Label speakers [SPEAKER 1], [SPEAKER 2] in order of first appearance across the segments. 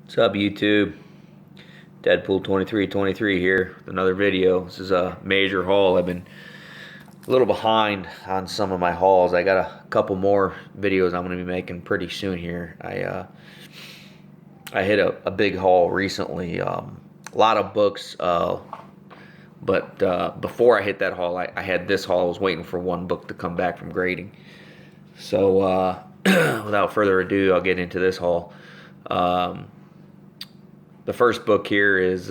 [SPEAKER 1] What's up, YouTube? Deadpool 2323 here with another video. This is a major haul. I've been a little behind on some of my hauls. I got a couple more videos I'm going to be making pretty soon here. I hit a big haul recently. A lot of books, but before I hit that haul, I had this haul. I was waiting for one book to come back from grading. So without further ado, I'll get into this haul. The first book here is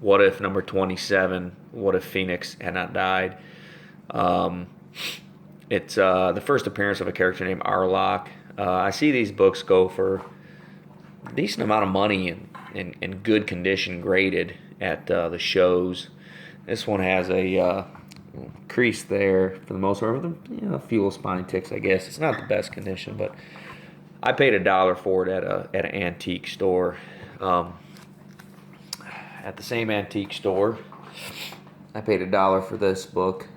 [SPEAKER 1] What If number 27, What If Phoenix Had Not Died. It's the first appearance of a character named Arlok. I see these books go for a decent amount of money and in good condition graded at the shows. This one has a crease there for the most part, with a few little spine ticks, I guess. It's not the best condition, but I paid $1 for it at an antique store. At the same antique store, I paid $1 for this book,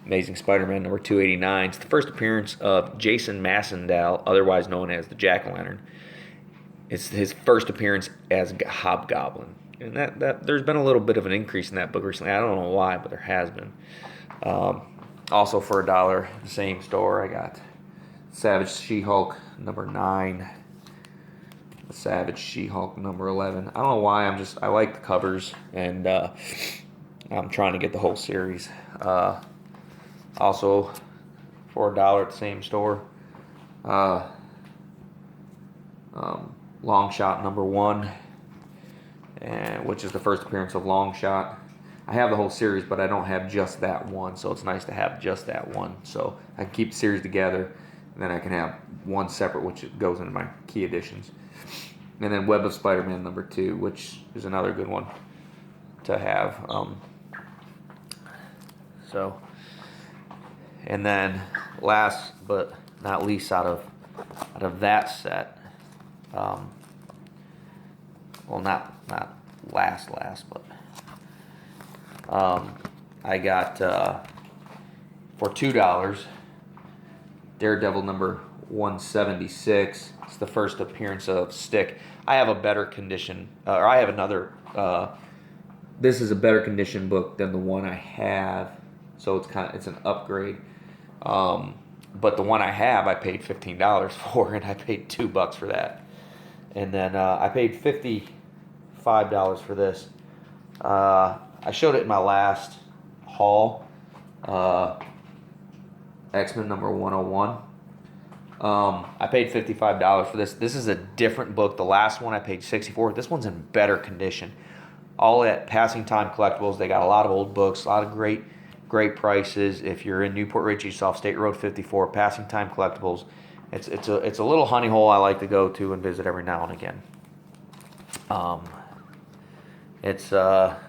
[SPEAKER 1] Amazing Spider-Man number 289. It's the first appearance of Jason Massendahl, otherwise known as the Jack-O-Lantern. It's his first appearance as Hobgoblin, and that there's been a little bit of an increase in that book recently. I don't know why, but there has been. Also for $1, the same store, I got Savage She-Hulk number 9. Savage She-Hulk number 11. I don't know why. I like the covers, and I'm trying to get the whole series. Also for $1 at the same store, Long Shot number 1, and which is the first appearance of Long Shot. I have the whole series, but I don't have just that one, so it's nice to have just that one, so I can keep the series together, and then I can have one separate, which goes into my key editions. And then Web of Spider-Man number 2, which is another good one to have. And then last but not least, out of that set, well, not last, but I got for $2 Daredevil number 176. It's the first appearance of Stick. I have a better condition, or I have another. This is a better condition book than the one I have, so it's an upgrade. But the one I have, I paid $15 for, and I paid $2 for that. And then I paid $55 for this. I showed it in my last haul. X-Men number 101. I paid $55 for this. This is a different book. The last one I paid $64. This one's in better condition. All at Passing Time Collectibles. They got a lot of old books, a lot of great prices. If you're in Newport Richey, off State Road 54, Passing Time Collectibles. It's a little honey hole I like to go to and visit every now and again. It's not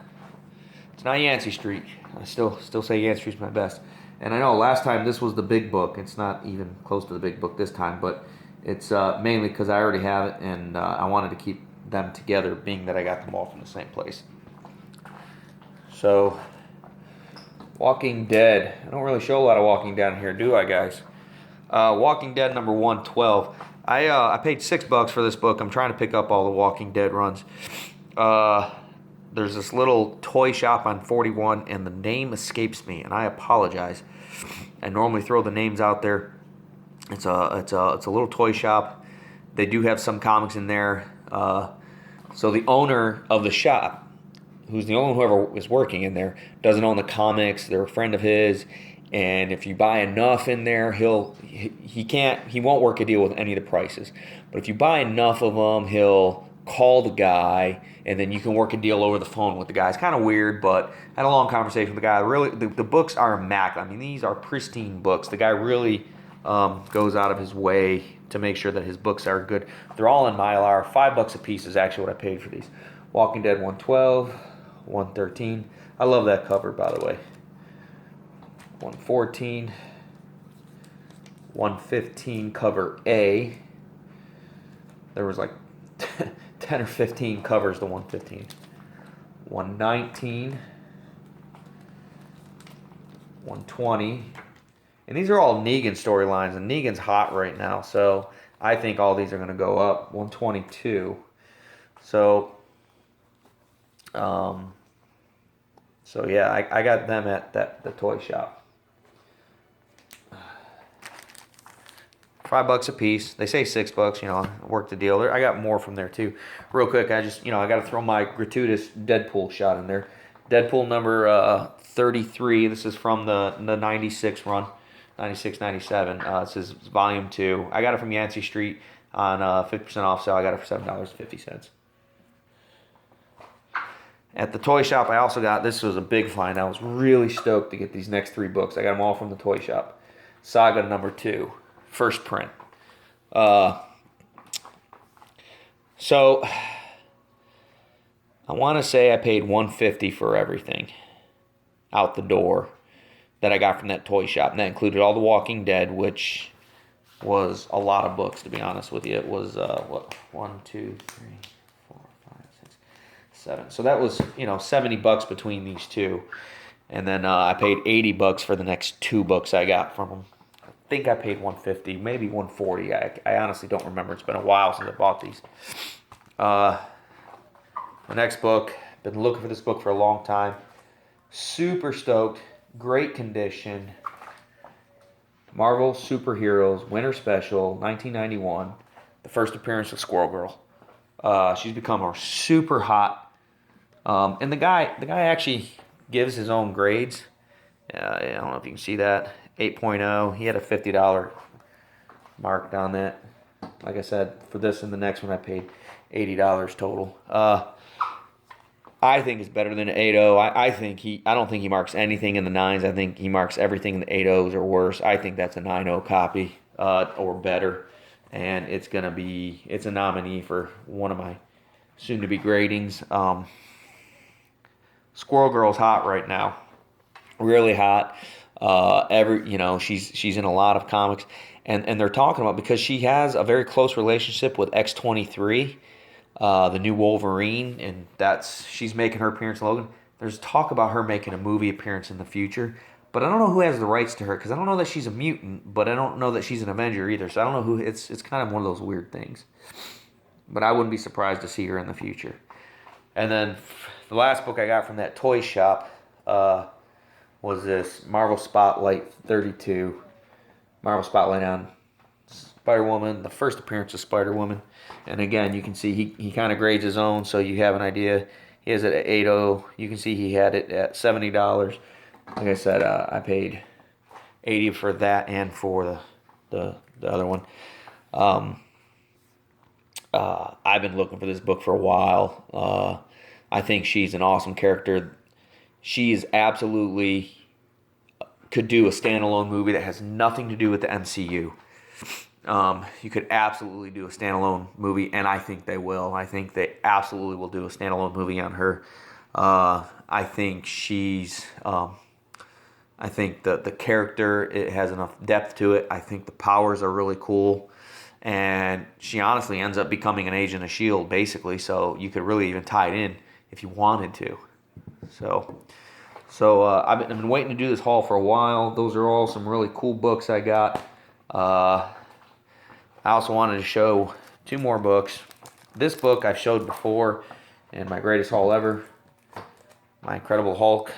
[SPEAKER 1] Yancey Street. I still say Yancey Street's my best. And I know last time this was the big book. It's not even close to the big book this time, but it's mainly because I already have it, and I wanted to keep them together, being that I got them all from the same place. So, Walking Dead. I don't really show a lot of Walking Dead here, do I, guys? Walking Dead number 112. I paid $6 for this book. I'm trying to pick up all the Walking Dead runs. There's this little toy shop on 41, and the name escapes me, and I apologize. I normally throw the names out there. It's a little toy shop. They do have some comics in there. So the owner of the shop, who's the only whoever is working in there, doesn't own the comics. They're a friend of his, and if you buy enough in there, he won't work a deal with any of the prices. But if you buy enough of them, he'll call the guy, and then you can work a deal over the phone with the guy. It's kind of weird, but I had a long conversation with the guy. Really, the books are immaculate. I mean, these are pristine books. The guy really goes out of his way to make sure that his books are good. They're all in Mylar. $5 a piece is actually what I paid for these. Walking Dead 112, 113. I love that cover, by the way. 114, 115 cover A. There was like 10 or 15 covers to 115. 119, 120, And these are all Negan storylines, and Negan's hot right now, so I think all these are going to go up. 122. So, so yeah, I got them at the toy shop. $5 a piece. They say $6. You know, work the deal. I got more from there too. Real quick, I just, you know, I got to throw my gratuitous Deadpool shot in there. Deadpool number 33. This is from the 96 run, 96, 97. This is volume 2. I got it from Yancey Street on 50% off sale. I got it for $7.50. At the toy shop, I also got, this was a big find. I was really stoked to get these next 3 books. I got them all from the toy shop. Saga number 2, first print. So I want to say I paid $150 for everything out the door that I got from that toy shop. And that included all the Walking Dead, which was a lot of books, to be honest with you. It was, what, 1, 2, 3, 4, 5, 6, 7. So that was, you know, $70 between these two. And then I paid $80 for the next 2 books I got from them. I think I paid $150, maybe $140. I honestly don't remember. It's been a while since I bought these. The next book, been looking for this book for a long time. Super stoked, great condition. Marvel Superheroes Winter Special, 1991. The first appearance of Squirrel Girl. She's become super hot. And the guy actually gives his own grades. I don't know if you can see that. 8.0. He had a $50 mark on that. Like I said, for this and the next one, I paid $80 total. I think it's better than an 8.0. I don't think he marks anything in the 9s. I think he marks everything in the 8.0s or worse. I think that's a 9.0 copy or better, and it's a nominee for one of my soon-to-be gradings. Squirrel Girl's hot right now, really hot. She's in a lot of comics, and they're talking about, because she has a very close relationship with X-23. The new Wolverine, and she's making her appearance in Logan. There's talk about her making a movie appearance in the future, but I don't know who has the rights to her, because I don't know that she's a mutant, but I don't know that she's an Avenger either, so I don't know who. It's kind of one of those weird things, but I wouldn't be surprised to see her in the future. And then the last book I got from that toy shop was this Marvel Spotlight 32. Marvel Spotlight on Spider-Woman, the first appearance of Spider-Woman. And again, you can see he kind of grades his own, so you have an idea. He has it at 8.0. You can see he had it at $70. Like I said, I paid $80 for that and for the other one. I've been looking for this book for a while. I think she's an awesome character. She is absolutely could do a standalone movie that has nothing to do with the MCU. You could absolutely do a standalone movie, and I think they will. I think they absolutely will do a standalone movie on her. I think she's. I think the character, it has enough depth to it. I think the powers are really cool, and she honestly ends up becoming an agent of S.H.I.E.L.D. basically. So you could really even tie it in if you wanted to. So I've been waiting to do this haul for a while. Those are all some really cool books I got. I also wanted to show 2 more books. This book I've showed before in my greatest haul ever. My Incredible Hulk,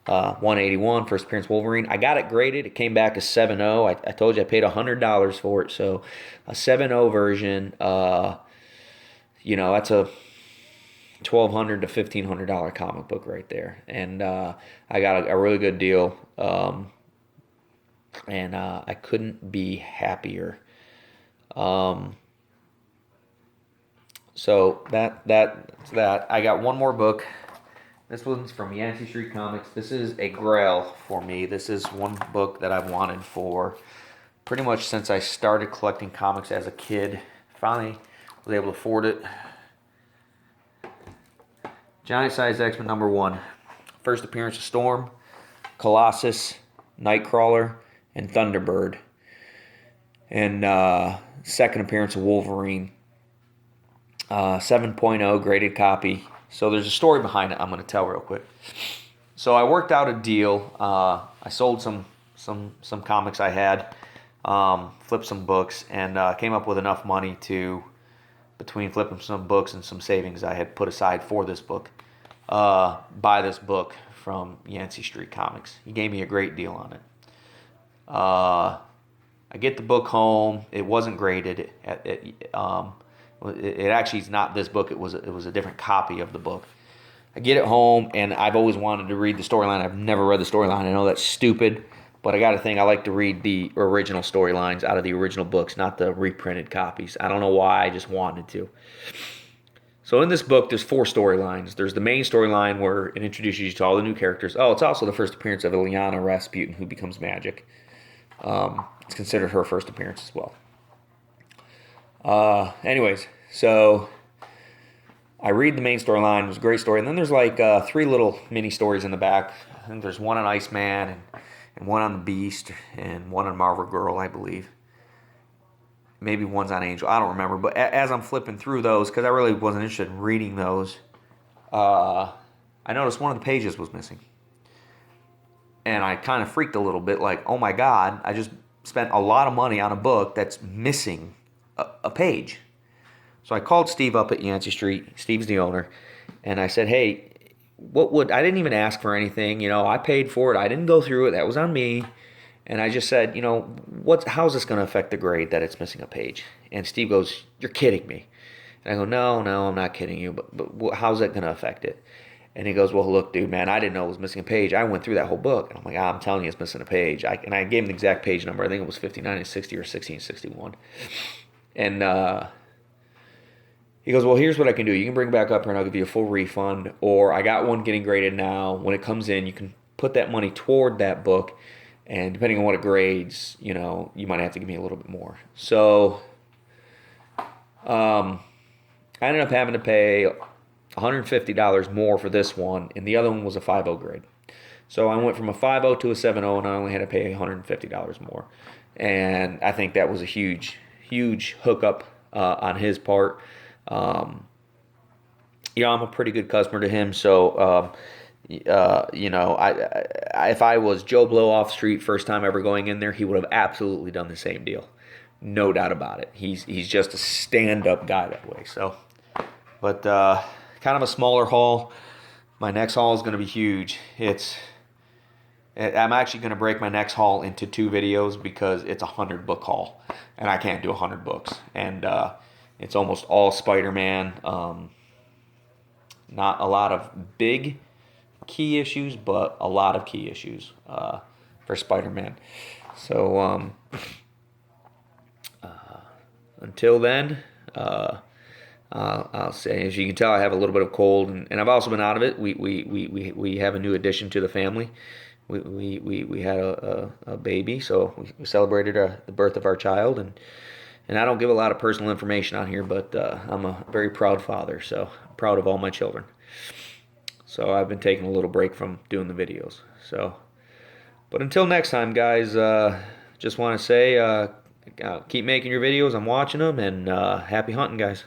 [SPEAKER 1] 181, first appearance Wolverine. I got it graded. It came back as 7.0. I told you I paid $100 for it. So a 7.0 version, that's a $1,200 to $1,500 comic book right there. And I got a really good deal. And I couldn't be happier. So that's that. I got one more book. This one's from Yancey Street Comics. This is a Grail for me. This is one book that I've wanted for pretty much since I started collecting comics as a kid. Finally was able to afford it. Giant Size X-Men number 1. First appearance of Storm, Colossus, Nightcrawler, and Thunderbird. And second appearance of Wolverine. 7.0 graded copy. So there's a story behind it I'm going to tell real quick. So I worked out a deal. I sold some comics I had. flipped some books, and came up with enough money to, between flipping some books and some savings I had put aside for this book, buy this book from Yancey Street Comics. He gave me a great deal on it. I get the book home. It wasn't graded. It actually is not this book. It was a different copy of the book. I get it home, and I've always wanted to read the storyline. I've never read the storyline. I know that's stupid, but I got to think I like to read the original storylines out of the original books, not the reprinted copies. I don't know why. I just wanted to. So in this book, there's 4 storylines. There's the main storyline where it introduces you to all the new characters. Oh, it's also the first appearance of Ilyana Rasputin, who becomes magic. It's considered her first appearance as well. Anyways, so I read the main storyline. It was a great story. And then there's like 3 little mini stories in the back. I think there's one on Iceman, and one on the Beast, and one on Marvel Girl, I believe. Maybe one's on Angel. I don't remember. But as I'm flipping through those, because I really wasn't interested in reading those, I noticed one of the pages was missing. And I kind of freaked a little bit, like, oh my God, I just spent a lot of money on a book that's missing a page. So I called Steve up at Yancey Street. Steve's the owner. And I said, hey, I didn't even ask for anything. I paid for it. I didn't go through it. That was on me. And I just said, how's this going to affect the grade that it's missing a page? And Steve goes, you're kidding me. And I go, no, I'm not kidding you. But how's that going to affect it? And he goes, well, look, dude, man, I didn't know it was missing a page. I went through that whole book. And I'm like, I'm telling you it's missing a page. And I gave him the exact page number. I think it was 5960 or 1661. And he goes, well, here's what I can do. You can bring it back up here and I'll give you a full refund. Or I got one getting graded now. When it comes in, you can put that money toward that book. And depending on what it grades, you might have to give me a little bit more. So I ended up having to pay $150 more for this one, and the other one was a 5.0 grade. So I went from a 5.0 to a 7.0, and I only had to pay $150 more. And I think that was a huge, huge hookup on his part. I'm a pretty good customer to him, so if I was Joe Blow off the street first time ever going in there, he would have absolutely done the same deal, no doubt about it. He's just a stand-up guy that way. So, but kind of a smaller haul. My next haul is going to be huge. I'm actually going to break my next haul into 2 videos because it's a 100-book haul, and I can't do 100 books. And it's almost all Spider-Man. Not a lot of big key issues, but a lot of key issues for Spider-Man. So until then, I'll say, as you can tell, I have a little bit of cold, and I've also been out of it. We have a new addition to the family. We had a baby, so we celebrated the birth of our child, and I don't give a lot of personal information on here, but I'm a very proud father, so I'm proud of all my children. So I've been taking a little break from doing the videos. So, but until next time, guys, just want to say, keep making your videos. I'm watching them, and happy hunting, guys.